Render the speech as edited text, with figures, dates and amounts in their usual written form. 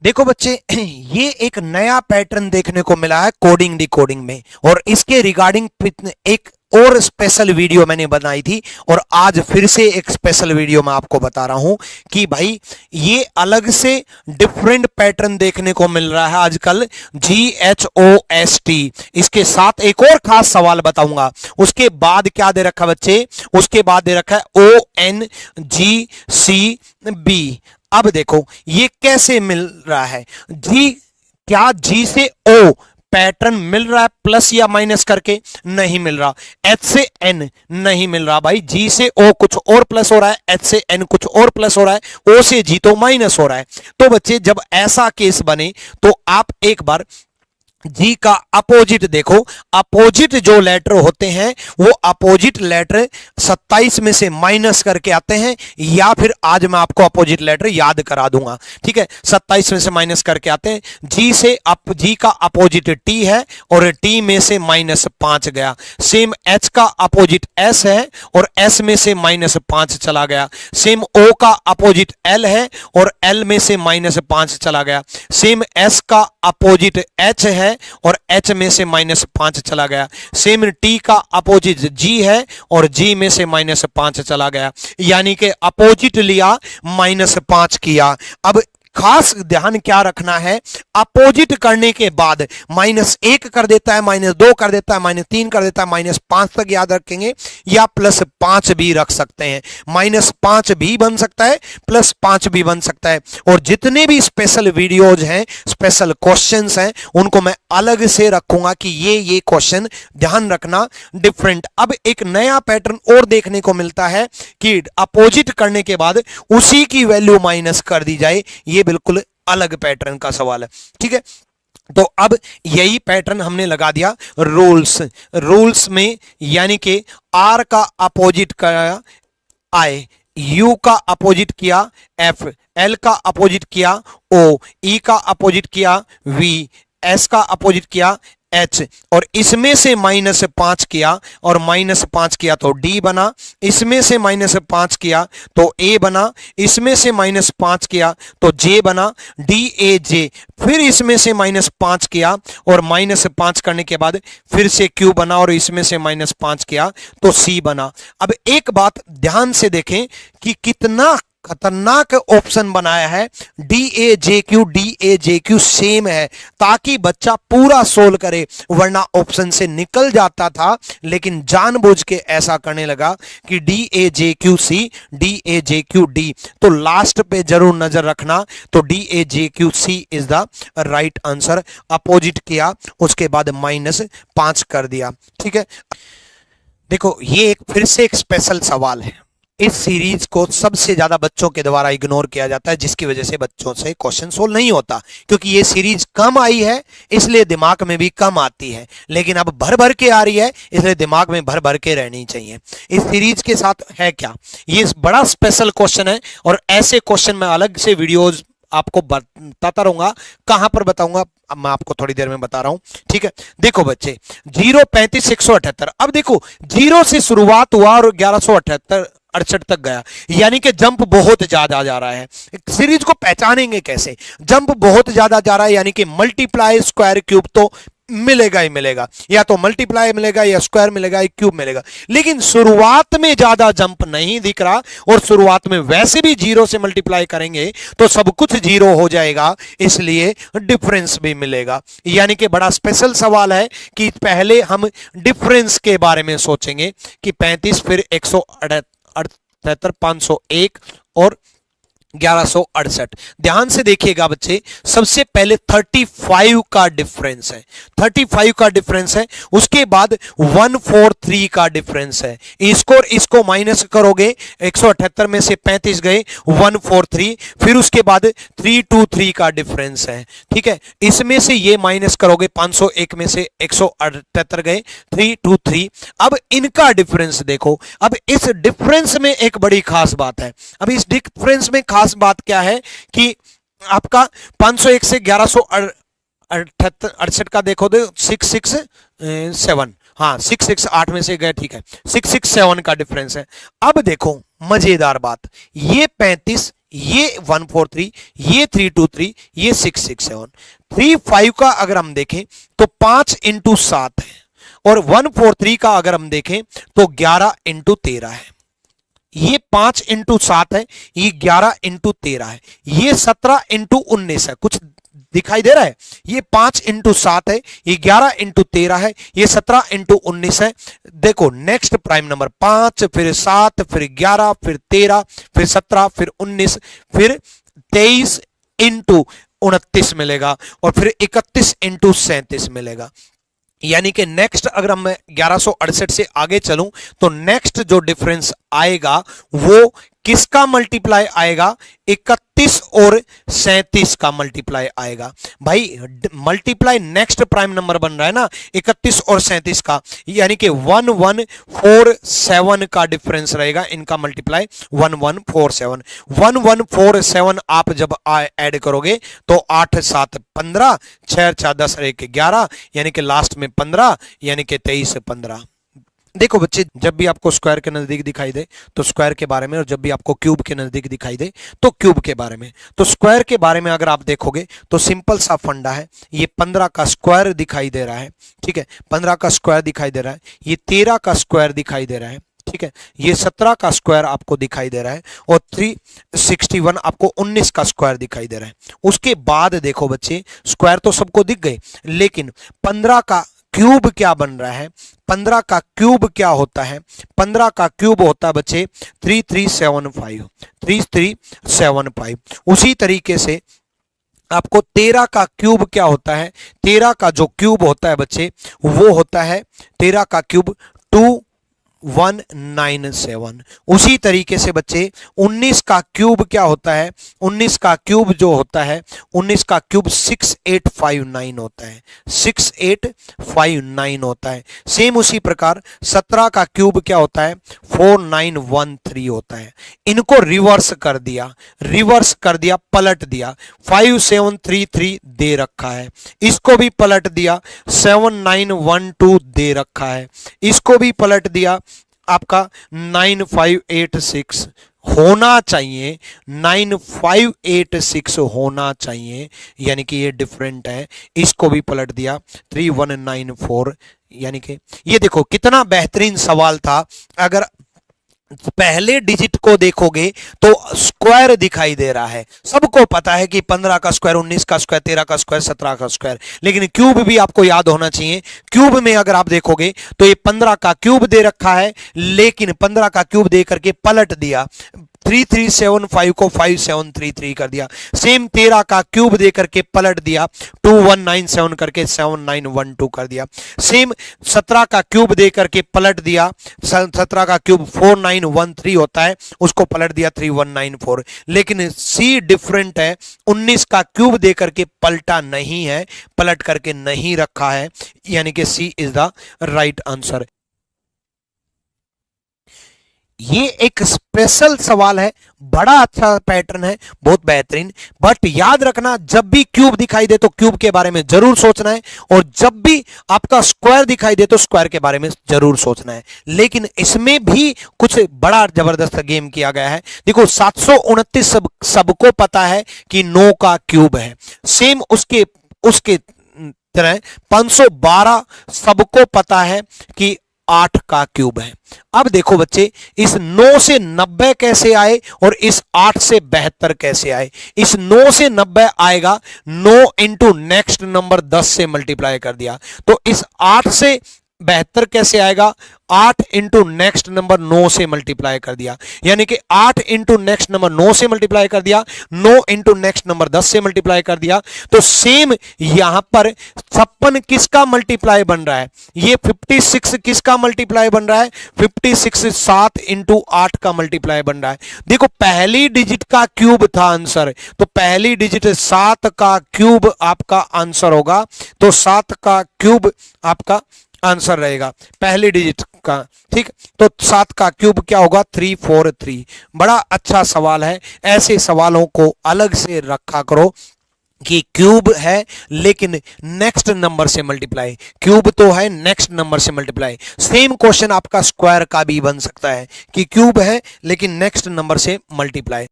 देखो बच्चे, ये एक नया पैटर्न देखने को मिला है कोडिंग डिकोडिंग में, और इसके रिगार्डिंग एक और स्पेशल वीडियो मैंने बनाई थी, और आज फिर से एक स्पेशल वीडियो मैं आपको बता रहा हूं कि भाई ये अलग से डिफरेंट पैटर्न देखने को मिल रहा है आजकल, GHOST। इसके साथ एक और खास सवाल बताऊंगा। उसके बाद क्या दे रखा बच्चे, उसके बाद दे रखा है ONGCB। अब देखो ये कैसे मिल रहा है, क्या जी से ओ पैटर्न मिल रहा है प्लस या माइनस करके? नहीं मिल रहा। एच से एन नहीं मिल रहा भाई, जी से ओ कुछ और प्लस हो रहा है, एच से एन कुछ और प्लस हो रहा है, ओ से जी तो माइनस हो रहा है। तो बच्चे जब ऐसा केस बने तो आप एक बार जी का अपोजिट देखो। अपोजिट जो लेटर होते हैं वो अपोजिट लेटर 27 में से माइनस करके आते हैं, या फिर आज मैं आपको अपोजिट लेटर याद करा दूंगा, ठीक है। 27 में से माइनस करके आते हैं। जी का अपोजिट टी है और टी में से -5 गया। सेम एच का अपोजिट एस है और एस में से -5 चला गया। सेम ओ का अपोजिट एल है और एल में से -5 चला गया। सेम एस का अपोजिट एच है और एच में से -5 चला गया। सेम टी का अपोजिट जी है और जी में से -5 चला गया, यानी कि अपोजिट लिया -5 किया। अब खास ध्यान क्या रखना है, अपोजिट करने के बाद -1 कर देता है, -2 कर देता है, -3 कर देता है, -5 तक याद रखेंगे, या +5 भी रख सकते हैं। -5 भी बन सकता है, +5 भी बन सकता है। और जितने भी स्पेशल वीडियोज हैं, स्पेशल क्वेश्चंस हैं, उनको मैं अलग से रखूंगा कि ये क्वेश्चन ध्यान रखना डिफरेंट। अब एक नया पैटर्न और देखने को मिलता है कि अपोजिट करने के बाद उसी की वैल्यू माइनस कर दी जाए। ये बिल्कुल अलग पैटर्न का सवाल है, ठीक है। तो अब यही पैटर्न हमने लगा दिया रूल्स में, यानी कि आर का अपोजिट किया आई, यू का अपोजिट किया एफ, एल का अपोजिट किया ओ, ई का अपोजिट किया वी, एस का अपोजिट किया एच, और इसमें से -5 किया और -5 किया तो डी बना। इसमें से -5 किया तो ए बना। इसमें से -5 किया तो जे बना, DAJ। फिर इसमें से -5 किया और -5 करने के बाद फिर से क्यू बना, और इसमें से -5 किया तो सी बना। अब एक बात ध्यान से देखें कि कितना खतरनाक ऑप्शन बनाया है। DAJQ सेम है, ताकि बच्चा पूरा सोल्व करे, वरना ऑप्शन से निकल जाता था। लेकिन जानबूझ के ऐसा करने लगा कि DAJQC DAJQD, तो लास्ट पे जरूर नजर रखना। तो DAJQC is the right answer. Opposite किया, उसके बाद -5 कर दिया, ठीक है। देखो ये एक फिर से एक स्पेशल सवाल है। इस सीरीज को सबसे ज्यादा बच्चों के द्वारा इग्नोर किया जाता है, जिसकी वजह से बच्चों से क्वेश्चन सोल्व नहीं होता, क्योंकि ये सीरीज कम आई है इसलिए दिमाग में भी कम आती है। लेकिन अब भर भर के आ रही है, इसलिए दिमाग में भर भर के रहनी चाहिए। इस सीरीज के साथ है क्या, ये बड़ा स्पेशल क्वेश्चन है, और ऐसे क्वेश्चन मैं अलग से वीडियोज आपको बताता रहूंगा। कहां पर बताऊंगा अब मैं आपको थोड़ी देर में बता रहा हूं, ठीक है। देखो बच्चे 0, 35, 178। अब देखो 0 से शुरुआत हुआ और 1168 तक गया, यानी कि जंप बहुत ज्यादा जा रहा है। सीरीज को पहचानेंगे कैसे? जंप बहुत ज्यादा जा रहा है, यानी कि मल्टीप्लाई स्क्वायर क्यूब तो मिलेगा ही मिलेगा, या तो मल्टीप्लाई मिलेगा या स्क्वायर मिलेगा या क्यूब मिलेगा। लेकिन शुरुआत में ज्यादा जंप नहीं दिख रहा, और शुरुआत में वैसे भी 0 से मल्टीप्लाई करेंगे तो सब कुछ 0 हो जाएगा, इसलिए डिफरेंस भी मिलेगा। यानी कि बड़ा स्पेशल सवाल है कि पहले हम डिफरेंस के बारे में सोचेंगे कि 35 फिर 178, 501 और 1168। ध्यान से देखिएगा बच्चे, सबसे पहले 35 का डिफरेंस है, 35 का डिफरेंस है। उसके बाद 143 का डिफरेंस है। इसको माइनस करोगे, 178 में से 35 गए, 143। फिर उसके बाद 323 का डिफरेंस है, ठीक है। इसमें से ये माइनस करोगे, 501 में से 178 गए, 323। अब इनका डिफरेंस देखो। अब इस डिफरेंस में एक बड़ी खास बात है। अब इस डिफरेंस में खास बात क्या है कि आपका 501 से 1168 का देखो, 667, हाँ 668 में से गए, ठीक है, 667 का डिफरेंस है। अब देखो मजेदार बात, ये 35 ये 143, ये 323, ये 667। 35 का अगर हम देखें तो 5 इंटू 7 है, और 143 का अगर हम देखें तो 11 इंटू 13 है। ये 5 इंटू 7 है, ये 11 इंटू 13 है, ये 17 इंटू 19 है। कुछ दिखाई दे रहा है? ये 5 इंटू 7 है, ये 11 इंटू 13 है, ये 17 इंटू 19 है। देखो नेक्स्ट प्राइम नंबर 5, फिर 7, फिर 11, फिर 13, फिर 17, फिर 19, फिर 23 इंटू 29 मिलेगा, और फिर 31 इंटू 37 मिलेगा। यानी कि नेक्स्ट अगर हम 1168 से आगे चलूं तो नेक्स्ट जो डिफरेंस आएगा वो किसका मल्टीप्लाई आएगा? 31 और 37 का मल्टीप्लाई आएगा। भाई मल्टीप्लाई नेक्स्ट प्राइम नंबर बन रहा है ना 31 और 37 का, यानी कि 1147 का डिफरेंस रहेगा इनका मल्टीप्लाई। 1147 1147 आप जब ऐड करोगे तो 8 7 15, 6 4 10 1 11, यानी कि लास्ट में 15, यानी कि 23 15। देखो बच्चे, जब भी आपको स्क्वायर के नजदीक दिखाई दे तो स्क्वायर के बारे में, और जब भी आपको क्यूब के नजदीक दिखाई दे तो क्यूब के बारे में। तो स्क्वायर के बारे में अगर आप देखोगे तो सिंपल सा फंडा है, ये 15 का स्क्वायर दिखाई दे रहा है, ठीक है, 15 का स्क्वायर दिखाई दे रहा है, ये 13 का स्क्वायर दिखाई दे रहा है, ठीक है, ये 17 का स्क्वायर आपको दिखाई दे रहा है, और 361 आपको 19 का स्क्वायर दिखाई दे रहा है। उसके बाद देखो बच्चे, स्क्वायर तो सबको दिख गए, लेकिन 15 का क्यूब क्या बन रहा है? 15 का क्यूब क्या होता है? 15 का क्यूब होता है बच्चे 3375। उसी तरीके से आपको 13 का क्यूब क्या होता है? 13 का जो क्यूब होता है बच्चे वो होता है 13 का क्यूब 2197। उसी तरीके से बच्चे 19 का क्यूब क्या होता है? 19 का क्यूब जो होता है, 19 का क्यूब 6859 होता है, 6859 होता है। सेम उसी प्रकार 17 का क्यूब क्या होता है? 4913 होता है। इनको रिवर्स कर दिया, पलट दिया, 5733 दे रखा है, इसको भी पलट दिया, 7912 दे रखा है, इसको भी पलट दिया, आपका 9586 होना चाहिए, 9586 होना चाहिए, यानी कि ये डिफरेंट है। इसको भी पलट दिया 3194, यानी कि ये देखो कितना बेहतरीन सवाल था। अगर पहले डिजिट को देखोगे तो स्क्वायर दिखाई दे रहा है, सबको पता है कि 15 का स्क्वायर, 19 का स्क्वायर, 13 का स्क्वायर, 17 का स्क्वायर, लेकिन क्यूब भी आपको याद होना चाहिए। क्यूब में अगर आप देखोगे तो ये 15 का क्यूब दे रखा है, लेकिन 15 का क्यूब दे करके पलट दिया, 3375 को 5733 कर दिया। सेम 13 का क्यूब दे करके पलट दिया, 2197 करके 7912 कर दिया। सेम 17 का क्यूब दे करके पलट दिया, 17 का क्यूब 4913 होता है, उसको पलट दिया 3194। लेकिन सी डिफरेंट है, 19 का क्यूब दे करके पलटा नहीं है, पलट करके नहीं रखा है, यानी कि सी इज द राइट आंसर। ये एक स्पेशल सवाल है, बड़ा अच्छा पैटर्न है, बहुत बेहतरीन। बट याद रखना, जब भी क्यूब दिखाई दे तो क्यूब के बारे में जरूर सोचना है, और जब भी आपका स्क्वायर दिखाई दे तो स्क्वायर के बारे में जरूर सोचना है। लेकिन इसमें भी कुछ बड़ा जबरदस्त गेम किया गया है। देखो 729 सबको पता है कि 9 का क्यूब है, सेम उसके तरह 512 सबको पता है कि 8 का क्यूब है। अब देखो बच्चे, इस 9 से 90 कैसे आए और इस 8 से 72 कैसे आए? इस 9 से 90 आएगा, 9 इंटू नेक्स्ट नंबर 10 से मल्टीप्लाई कर दिया, तो इस 8 से 72 कैसे आएगा? 8 इंटू नेक्स्ट नंबर 9 से मल्टीप्लाई कर दिया, यानी कि 8 इंटू नेक्स्ट नंबर 9 से मल्टीप्लाई कर दिया, 9 इंटू नेक्स्ट नंबर 10 से मल्टीप्लाई कर दिया। तो सेम यहां पर 56 किसका मल्टीप्लाई बन रहा है? ये 56 किसका मल्टीप्लाई बन रहा है? 56 7 इंटू 8 का मल्टीप्लाई बन रहा है। देखो पहली डिजिट का क्यूब था आंसर, तो पहली डिजिट 7 का क्यूब आपका आंसर होगा, तो 7 का क्यूब आपका आंसर रहेगा पहली डिजिट का, ठीक। तो 7 का क्यूब क्या होगा? 343। बड़ा अच्छा सवाल है, ऐसे सवालों को अलग से रखा करो कि क्यूब है लेकिन नेक्स्ट नंबर से मल्टीप्लाई, क्यूब तो है नेक्स्ट नंबर से मल्टीप्लाई। सेम क्वेश्चन आपका स्क्वायर का भी बन सकता है कि क्यूब है लेकिन नेक्स्ट नंबर से मल्टीप्लाई।